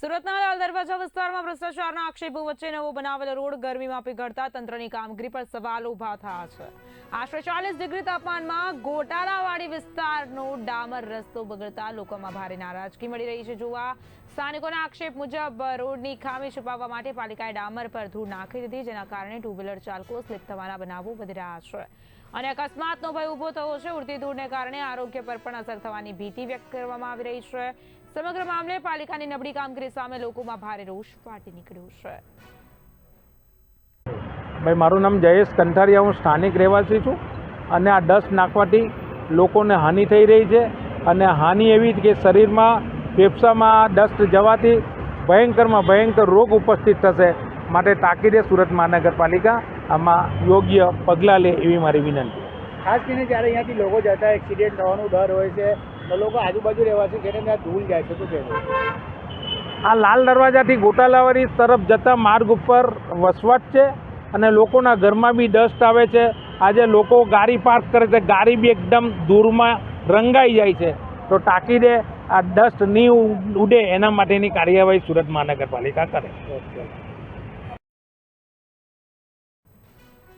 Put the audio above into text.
સુરતના લાલ દરવાજા વિસ્તારમાં ભ્રષ્ટાચારના આક્ષેપો વચ્ચે નવો બનાવેલો રોડ ગરમીમાં પીગળતા તંત્રની કામગીરી પર સવાલો ઉભા થયા છે। આશરે 40 ડિગ્રી તાપમાનમાં ગોટાળાવાડી વિસ્તારનો ડામર રસ્તો બગડતા લોકોમાં ભારે નારાજગી મળી રહી છે। જોવા સ્થાનિકોના આક્ષેપ મુજબ રોડની ખામી છુપાવવા માટે પાલિકાએ ડામર પર ધૂળ નાખી દીધી, જેના કારણે ટુ વ્હીલર ચાલકો સ્લીપ થવાના બનાવો વધી રહ્યા છે અને અકસ્માતનો ભય ઉભો થયો છે। ઉડતી ધૂળને કારણે આરોગ્ય પર પણ અસર થવાની ભીતિ વ્યક્ત કરવામાં આવી રહી છે। સમગ્ર મામલે પાલિકાની નબળી કામગીરી સામે લોકોમાં ભારે રોષ ફાટી નીકળ્યો છે। ભાઈ, મારું નામ જયેશ કંઠારિયા, હું સ્થાનિક રહેવાસી છું અને આ ડસ્ટ નાખવાથી લોકોને હાનિ થઈ રહી છે અને હાનિ એવી કે શરીરમાં ફેફસામાં ડસ્ટ જવાથી ભયંકરમાં ભયંકર રોગ ઉપસ્થિત થશે। માટે તાકીદે સુરત મહાનગરપાલિકા આમાં યોગ્ય પગલાં લે એવી મારી વિનંતી। ખાસ કરીને જ્યારે અહીંયાથી લોકો જતા એક્સિડન્ટ થવાનો ડર હોય છે તો લોકો આજુબાજુ રહેવાસી છે ત્યાં ધૂળ જાય છે, શું કહેવું? આ લાલ દરવાજાથી ગોટાળાવાડી તરફ જતા માર્ગ ઉપર વસવાટ છે અને લોકોના ઘરમાં બી ડસ્ટ આવે છે। આજે લોકો ગાડી પાર્ક કરે છે, ગાડી બી એકદમ ધૂળમાં રંગાઈ જાય છે। તો તાકીદે આ ડસ્ટ નહીં ઉડે એના માટેની કાર્યવાહી સુરત મહાનગરપાલિકા કરે।